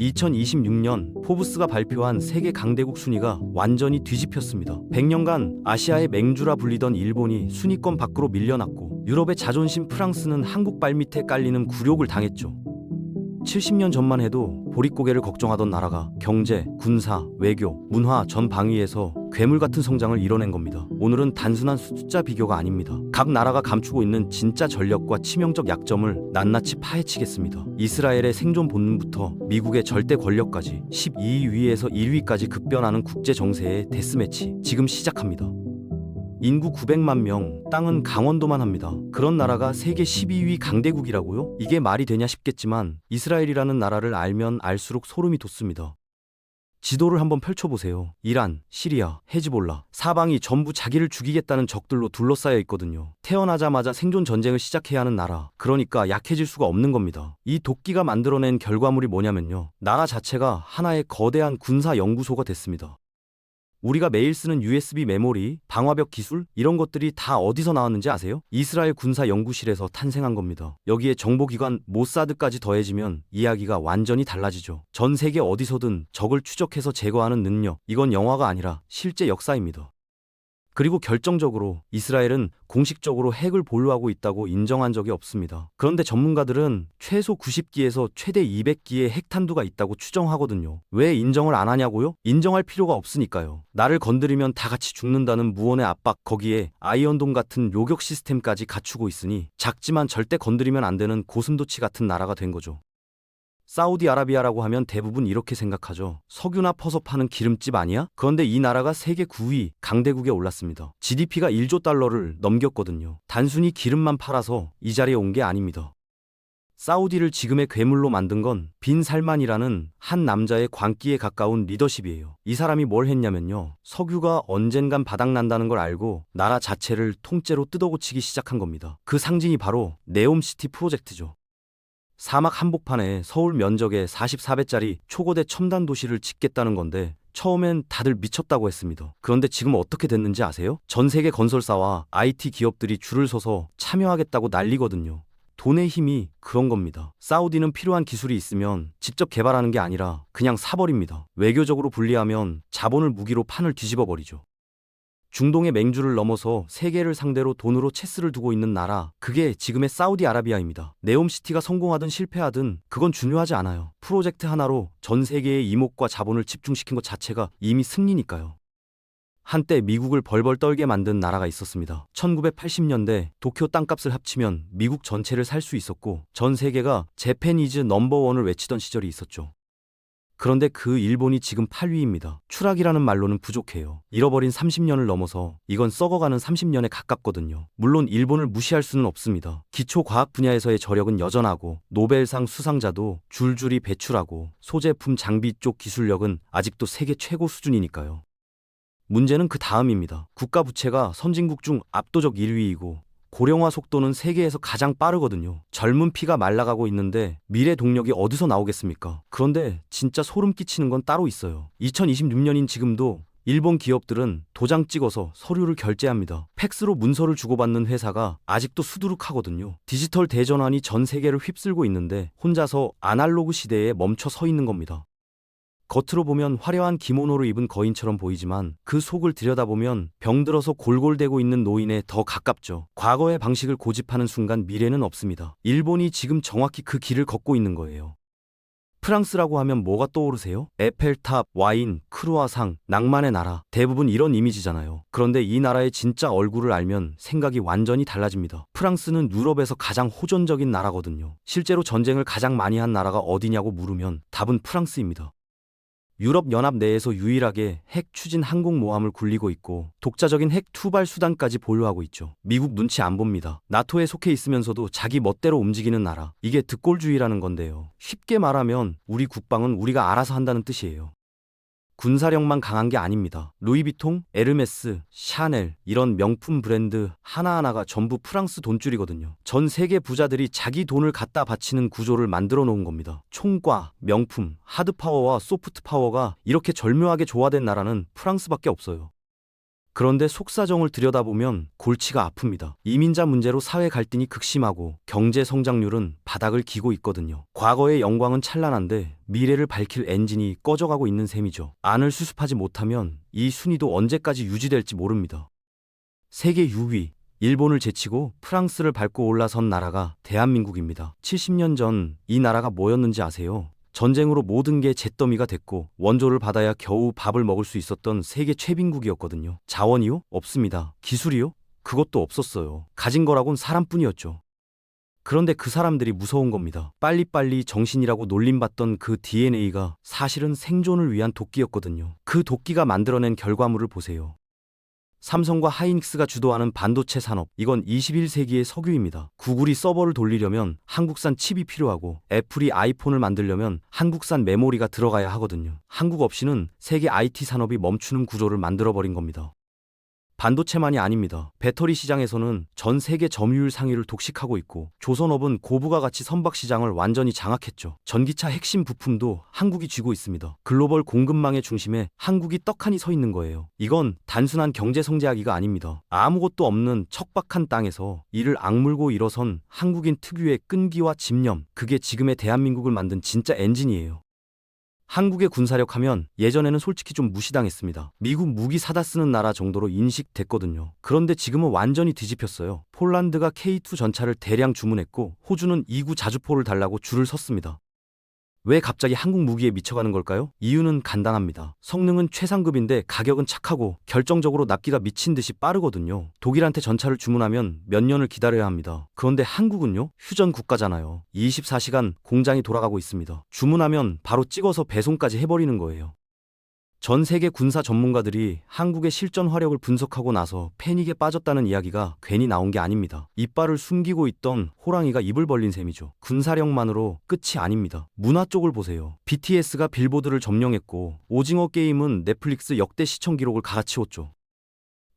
2026년 포브스가 발표한 세계 강대국 순위가 완전히 뒤집혔습니다. 100년간 아시아의 맹주라 불리던 일본이 순위권 밖으로 밀려났고, 유럽의 자존심 프랑스는 한국 발밑에 깔리는 굴욕을 당했죠. 70년 전만 해도 보릿고개를 걱정하던 나라가 경제, 군사, 외교, 문화 전 방위에서 괴물 같은 성장을 이뤄낸 겁니다. 오늘은 단순한 숫자 비교가 아닙니다. 각 나라가 감추고 있는 진짜 전력과 치명적 약점을 낱낱이 파헤치겠습니다. 이스라엘의 생존 본능부터 미국의 절대 권력까지 12위에서 1위까지 급변하는 국제 정세의 데스매치 지금 시작합니다. 인구 900만 명, 땅은 강원도만 합니다. 그런 나라가 세계 12위 강대국이라고요? 이게 말이 되냐 싶겠지만 이스라엘이라는 나라를 알면 알수록 소름이 돋습니다. 지도를 한번 펼쳐보세요. 이란, 시리아, 헤즈볼라, 사방이 전부 자기를 죽이겠다는 적들로 둘러싸여 있거든요. 태어나자마자 생존 전쟁을 시작해야 하는 나라, 그러니까 약해질 수가 없는 겁니다. 이 도끼가 만들어낸 결과물이 뭐냐면요, 나라 자체가 하나의 거대한 군사 연구소가 됐습니다. 우리가 매일 쓰는 USB 메모리, 방화벽 기술 이런 것들이 다 어디서 나왔는지 아세요? 이스라엘 군사 연구실에서 탄생한 겁니다. 여기에 정보기관 모사드까지 더해지면 이야기가 완전히 달라지죠. 전 세계 어디서든 적을 추적해서 제거하는 능력, 이건 영화가 아니라 실제 역사입니다. 그리고 결정적으로 이스라엘은 공식적으로 핵을 보유하고 있다고 인정한 적이 없습니다. 그런데 전문가들은 최소 90기에서 최대 200기의 핵탄두가 있다고 추정하거든요. 왜 인정을 안 하냐고요? 인정할 필요가 없으니까요. 나를 건드리면 다 같이 죽는다는 무언의 압박, 거기에 아이언돔 같은 요격 시스템까지 갖추고 있으니 작지만 절대 건드리면 안 되는 고슴도치 같은 나라가 된 거죠. 사우디아라비아라고 하면 대부분 이렇게 생각하죠. 석유나 퍼서 파는 기름집 아니야? 그런데 이 나라가 세계 9위 강대국에 올랐습니다. GDP가 1조 달러를 넘겼거든요. 단순히 기름만 팔아서 이 자리에 온 게 아닙니다. 사우디를 지금의 괴물로 만든 건 빈 살만이라는 한 남자의 광기에 가까운 리더십이에요. 이 사람이 뭘 했냐면요, 석유가 언젠간 바닥난다는 걸 알고 나라 자체를 통째로 뜯어고치기 시작한 겁니다. 그 상징이 바로 네옴시티 프로젝트죠. 사막 한복판에 서울 면적의 44배짜리 초고대 첨단 도시를 짓겠다는 건데 처음엔 다들 미쳤다고 했습니다. 그런데 지금 어떻게 됐는지 아세요? 전 세계 건설사와 IT 기업들이 줄을 서서 참여하겠다고 난리거든요. 돈의 힘이 그런 겁니다. 사우디는 필요한 기술이 있으면 직접 개발하는 게 아니라 그냥 사버립니다. 외교적으로 불리하면 자본을 무기로 판을 뒤집어 버리죠. 중동의 맹주를 넘어서 세계를 상대로 돈으로 체스를 두고 있는 나라, 그게 지금의 사우디아라비아입니다. 네옴시티가 성공하든 실패하든 그건 중요하지 않아요. 프로젝트 하나로 전 세계의 이목과 자본을 집중시킨 것 자체가 이미 승리니까요. 한때 미국을 벌벌 떨게 만든 나라가 있었습니다. 1980년대 도쿄 땅값을 합치면 미국 전체를 살 수 있었고 전 세계가 재팬 이즈 넘버원을 외치던 시절이 있었죠. 그런데 그 일본이 지금 8위입니다. 추락이라는 말로는 부족해요. 잃어버린 30년을 넘어서 이건 썩어가는 30년에 가깝거든요. 물론 일본을 무시할 수는 없습니다. 기초과학 분야에서의 저력은 여전하고 노벨상 수상자도 줄줄이 배출하고 소제품 장비 쪽 기술력은 아직도 세계 최고 수준이니까요. 문제는 그 다음입니다. 국가 부채가 선진국 중 압도적 1위이고 고령화 속도는 세계에서 가장 빠르거든요. 젊은 피가 말라가고 있는데 미래 동력이 어디서 나오겠습니까? 그런데 진짜 소름 끼치는 건 따로 있어요. 2026년인 지금도 일본 기업들은 도장 찍어서 서류를 결제합니다. 팩스로 문서를 주고받는 회사가 아직도 수두룩하거든요. 디지털 대전환이 전 세계를 휩쓸고 있는데 혼자서 아날로그 시대에 멈춰 서 있는 겁니다. 겉으로 보면 화려한 기모노를 입은 거인처럼 보이지만 그 속을 들여다보면 병들어서 골골대고 있는 노인에 더 가깝죠. 과거의 방식을 고집하는 순간 미래는 없습니다. 일본이 지금 정확히 그 길을 걷고 있는 거예요. 프랑스라고 하면 뭐가 떠오르세요? 에펠탑, 와인, 크루아상, 낭만의 나라, 대부분 이런 이미지잖아요. 그런데 이 나라의 진짜 얼굴을 알면 생각이 완전히 달라집니다. 프랑스는 유럽에서 가장 호전적인 나라거든요. 실제로 전쟁을 가장 많이 한 나라가 어디냐고 물으면 답은 프랑스입니다. 유럽연합 내에서 유일하게 핵 추진 항공모함을 굴리고 있고 독자적인 핵 투발 수단까지 보유하고 있죠. 미국 눈치 안 봅니다. 나토에 속해 있으면서도 자기 멋대로 움직이는 나라. 이게 득골주의라는 건데요. 쉽게 말하면 우리 국방은 우리가 알아서 한다는 뜻이에요. 군사력만 강한 게 아닙니다. 루이비통, 에르메스, 샤넬 이런 명품 브랜드 하나하나가 전부 프랑스 돈줄이거든요. 전 세계 부자들이 자기 돈을 갖다 바치는 구조를 만들어 놓은 겁니다. 총과 명품, 하드파워와 소프트파워가 이렇게 절묘하게 조화된 나라는 프랑스밖에 없어요. 그런데 속사정을 들여다보면 골치가 아픕니다. 이민자 문제로 사회 갈등이 극심하고 경제 성장률은 바닥을 기고 있거든요. 과거의 영광은 찬란한데 미래를 밝힐 엔진이 꺼져가고 있는 셈이죠. 안을 수습하지 못하면 이 순위도 언제까지 유지될지 모릅니다. 세계 6위, 일본을 제치고 프랑스를 밟고 올라선 나라가 대한민국입니다. 70년 전 이 나라가 뭐였는지 아세요? 전쟁으로 모든 게 잿더미가 됐고 원조를 받아야 겨우 밥을 먹을 수 있었던 세계 최빈국이었거든요. 자원이요? 없습니다. 기술이요? 그것도 없었어요. 가진 거라곤 사람뿐이었죠. 그런데 그 사람들이 무서운 겁니다. 빨리빨리 정신이라고 놀림받던 그 DNA가 사실은 생존을 위한 도끼였거든요. 그 도끼가 만들어낸 결과물을 보세요. 삼성과 하이닉스가 주도하는 반도체 산업, 이건 21세기의 석유입니다. 구글이 서버를 돌리려면 한국산 칩이 필요하고 애플이 아이폰을 만들려면 한국산 메모리가 들어가야 하거든요. 한국 없이는 세계 IT 산업이 멈추는 구조를 만들어버린 겁니다. 반도체만이 아닙니다. 배터리 시장에서는 전 세계 점유율 상위를 독식하고 있고 조선업은 고부가 가치 선박 시장을 완전히 장악했죠. 전기차 핵심 부품도 한국이 쥐고 있습니다. 글로벌 공급망의 중심에 한국이 떡하니 서 있는 거예요. 이건 단순한 경제 성장하기가 아닙니다. 아무것도 없는 척박한 땅에서 이를 악물고 일어선 한국인 특유의 끈기와 집념, 그게 지금의 대한민국을 만든 진짜 엔진이에요. 한국의 군사력 하면 예전에는 솔직히 좀 무시당했습니다. 미국 무기 사다 쓰는 나라 정도로 인식됐거든요. 그런데 지금은 완전히 뒤집혔어요. 폴란드가 K2 전차를 대량 주문했고 호주는 2구 자주포를 달라고 줄을 섰습니다. 왜 갑자기 한국 무기에 미쳐가는 걸까요? 이유는 간단합니다. 성능은 최상급인데 가격은 착하고 결정적으로 납기가 미친 듯이 빠르거든요. 독일한테 전차를 주문하면 몇 년을 기다려야 합니다. 그런데 한국은요? 휴전 국가잖아요. 24시간 공장이 돌아가고 있습니다. 주문하면 바로 찍어서 배송까지 해버리는 거예요. 전 세계 군사 전문가들이 한국의 실전 화력을 분석하고 나서 패닉에 빠졌다는 이야기가 괜히 나온 게 아닙니다. 이빨을 숨기고 있던 호랑이가 입을 벌린 셈이죠. 군사력만으로 끝이 아닙니다. 문화 쪽을 보세요. BTS가 빌보드를 점령했고 오징어 게임은 넷플릭스 역대 시청 기록을 갈아치웠죠.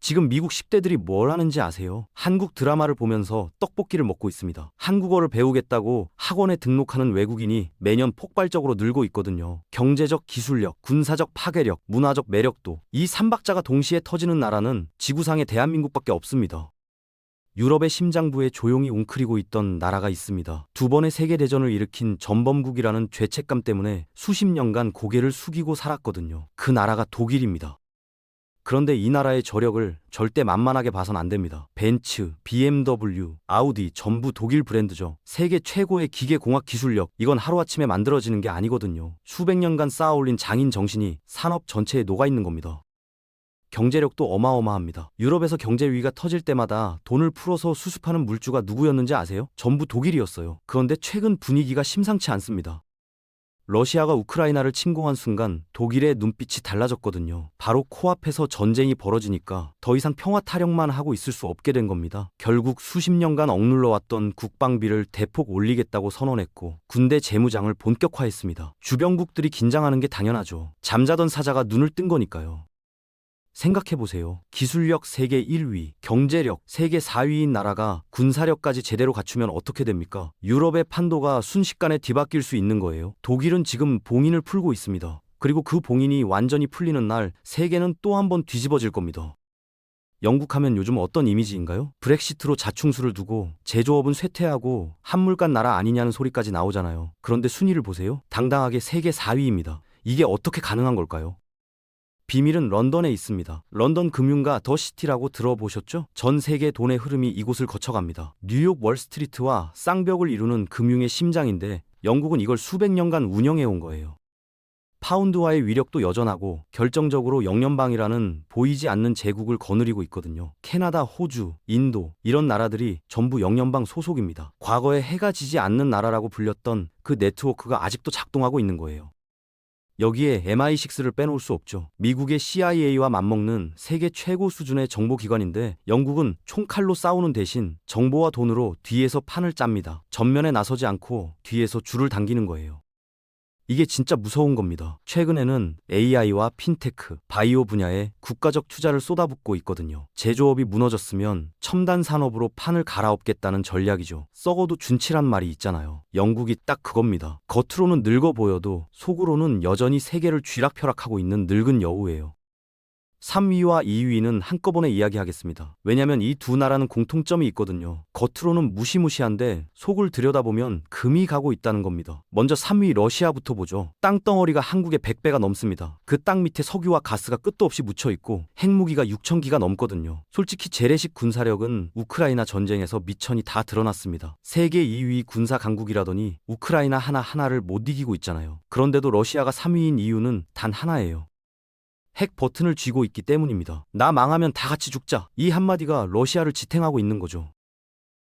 지금 미국 10대들이 뭘 하는지 아세요? 한국 드라마를 보면서 떡볶이를 먹고 있습니다. 한국어를 배우겠다고 학원에 등록하는 외국인이 매년 폭발적으로 늘고 있거든요. 경제적 기술력, 군사적 파괴력, 문화적 매력도 이 3박자가 동시에 터지는 나라는 지구상에 대한민국밖에 없습니다. 유럽의 심장부에 조용히 웅크리고 있던 나라가 있습니다. 두 번의 세계대전을 일으킨 전범국이라는 죄책감 때문에 수십 년간 고개를 숙이고 살았거든요. 그 나라가 독일입니다. 그런데 이 나라의 저력을 절대 만만하게 봐선 안 됩니다. 벤츠, BMW, 아우디 전부 독일 브랜드죠. 세계 최고의 기계공학 기술력, 이건 하루아침에 만들어지는 게 아니거든요. 수백 년간 쌓아올린 장인 정신이 산업 전체에 녹아있는 겁니다. 경제력도 어마어마합니다. 유럽에서 경제 위기가 터질 때마다 돈을 풀어서 수습하는 물주가 누구였는지 아세요? 전부 독일이었어요. 그런데 최근 분위기가 심상치 않습니다. 러시아가 우크라이나를 침공한 순간 독일의 눈빛이 달라졌거든요. 바로 코앞에서 전쟁이 벌어지니까 더 이상 평화 타령만 하고 있을 수 없게 된 겁니다. 결국 수십 년간 억눌러왔던 국방비를 대폭 올리겠다고 선언했고 군대 재무장을 본격화했습니다. 주변국들이 긴장하는 게 당연하죠. 잠자던 사자가 눈을 뜬 거니까요. 생각해보세요. 기술력 세계 1위, 경제력 세계 4위인 나라가 군사력까지 제대로 갖추면 어떻게 됩니까? 유럽의 판도가 순식간에 뒤바뀔 수 있는 거예요. 독일은 지금 봉인을 풀고 있습니다. 그리고 그 봉인이 완전히 풀리는 날 세계는 또 한 번 뒤집어질 겁니다. 영국 하면 요즘 어떤 이미지인가요? 브렉시트로 자충수를 두고 제조업은 쇠퇴하고 한물간 나라 아니냐는 소리까지 나오잖아요. 그런데 순위를 보세요. 당당하게 세계 4위입니다. 이게 어떻게 가능한 걸까요? 비밀은 런던에 있습니다. 런던 금융가 더 시티라고 들어보셨죠? 전 세계 돈의 흐름이 이곳을 거쳐갑니다. 뉴욕 월스트리트와 쌍벽을 이루는 금융의 심장인데 영국은 이걸 수백 년간 운영해온 거예요. 파운드화의 위력도 여전하고 결정적으로 영연방이라는 보이지 않는 제국을 거느리고 있거든요. 캐나다, 호주, 인도 이런 나라들이 전부 영연방 소속입니다. 과거에 해가 지지 않는 나라라고 불렸던 그 네트워크가 아직도 작동하고 있는 거예요. 여기에 MI6를 빼놓을 수 없죠. 미국의 CIA와 맞먹는 세계 최고 수준의 정보기관인데 영국은 총칼로 싸우는 대신 정보와 돈으로 뒤에서 판을 짭니다. 전면에 나서지 않고 뒤에서 줄을 당기는 거예요. 이게 진짜 무서운 겁니다. 최근에는 AI와 핀테크, 바이오 분야에 국가적 투자를 쏟아붓고 있거든요. 제조업이 무너졌으면 첨단 산업으로 판을 갈아엎겠다는 전략이죠. 썩어도 준치란 말이 있잖아요. 영국이 딱 그겁니다. 겉으로는 늙어 보여도 속으로는 여전히 세계를 쥐락펴락하고 있는 늙은 여우예요. 3위와 2위는 한꺼번에 이야기하겠습니다. 왜냐면 이 두 나라는 공통점이 있거든요. 겉으로는 무시무시한데 속을 들여다보면 금이 가고 있다는 겁니다. 먼저 3위 러시아부터 보죠. 땅덩어리가 한국의 100배가 넘습니다. 그 땅 밑에 석유와 가스가 끝도 없이 묻혀 있고 핵무기가 6,000기가 넘거든요. 솔직히 재래식 군사력은 우크라이나 전쟁에서 미천이 다 드러났습니다. 세계 2위 군사 강국이라더니 우크라이나 하나하나를 못 이기고 있잖아요. 그런데도 러시아가 3위인 이유는 단 하나예요. 핵 버튼을 쥐고 있기 때문입니다. 나 망하면 다 같이 죽자. 이 한마디가 러시아를 지탱하고 있는 거죠.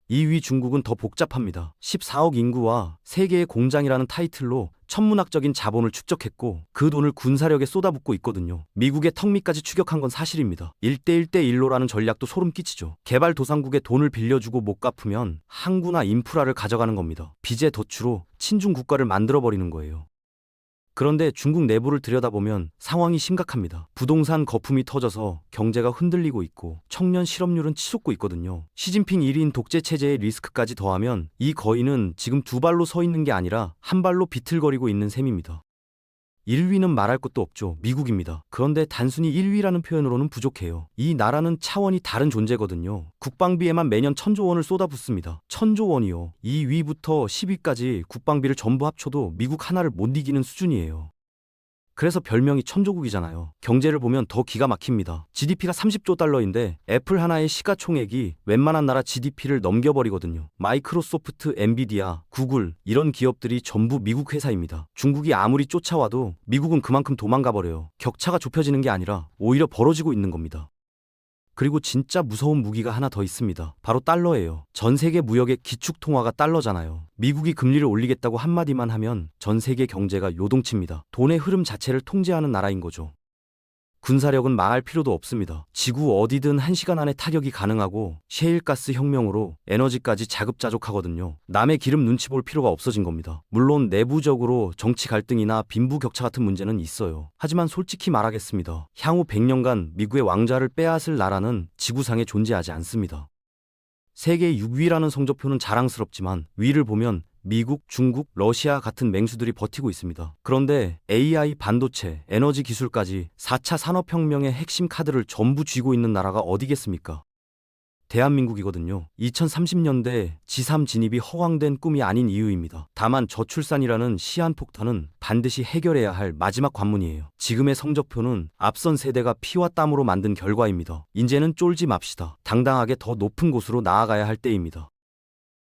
2위 중국은 더 복잡합니다. 14억 인구와 세계의 공장이라는 타이틀로 천문학적인 자본을 축적했고 그 돈을 군사력에 쏟아붓고 있거든요. 미국의 턱밑까지 추격한 건 사실입니다. 1대1대1로라는 전략도 소름 끼치죠. 개발도상국에 돈을 빌려주고 못 갚으면 항구나 인프라를 가져가는 겁니다. 빚의 덫으로 친중 국가를 만들어버리는 거예요. 그런데 중국 내부를 들여다보면 상황이 심각합니다. 부동산 거품이 터져서 경제가 흔들리고 있고 청년 실업률은 치솟고 있거든요. 시진핑 1인 독재 체제의 리스크까지 더하면 이 거인은 지금 두 발로 서 있는 게 아니라 한 발로 비틀거리고 있는 셈입니다. 1위는 말할 것도 없죠. 미국입니다. 그런데 단순히 1위라는 표현으로는 부족해요. 이 나라는 차원이 다른 존재거든요. 국방비에만 매년 1,000조 원을 쏟아붓습니다. 1,000조 원이요. 2위부터 10위까지 국방비를 전부 합쳐도 미국 하나를 못 이기는 수준이에요. 그래서 별명이 천조국이잖아요. 경제를 보면 더 기가 막힙니다. GDP가 30조 달러인데 애플 하나의 시가총액이 웬만한 나라 GDP를 넘겨버리거든요. 마이크로소프트, 엔비디아, 구글 이런 기업들이 전부 미국 회사입니다. 중국이 아무리 쫓아와도 미국은 그만큼 도망가버려요. 격차가 좁혀지는 게 아니라 오히려 벌어지고 있는 겁니다. 그리고 진짜 무서운 무기가 하나 더 있습니다. 바로 달러예요. 전 세계 무역의 기축통화가 달러잖아요. 미국이 금리를 올리겠다고 한마디만 하면 전 세계 경제가 요동칩니다. 돈의 흐름 자체를 통제하는 나라인 거죠. 군사력은 말할 필요도 없습니다. 지구 어디든 1시간 안에 타격이 가능하고 셰일가스 혁명으로 에너지까지 자급자족하거든요. 남의 기름 눈치 볼 필요가 없어진 겁니다. 물론 내부적으로 정치 갈등이나 빈부격차 같은 문제는 있어요. 하지만 솔직히 말하겠습니다. 향후 100년간 미국의 왕좌를 빼앗을 나라는 지구상에 존재하지 않습니다. 세계 6위라는 성적표는 자랑스럽지만 위를 보면 미국, 중국, 러시아 같은 맹수들이 버티고 있습니다. 그런데 AI, 반도체, 에너지 기술까지 4차 산업혁명의 핵심 카드를 전부 쥐고 있는 나라가 어디겠습니까? 대한민국이거든요. 2030년대 G3 진입이 허황된 꿈이 아닌 이유입니다. 다만 저출산이라는 시한폭탄은 반드시 해결해야 할 마지막 관문이에요. 지금의 성적표는 앞선 세대가 피와 땀으로 만든 결과입니다. 이제는 쫄지 맙시다. 당당하게 더 높은 곳으로 나아가야 할 때입니다.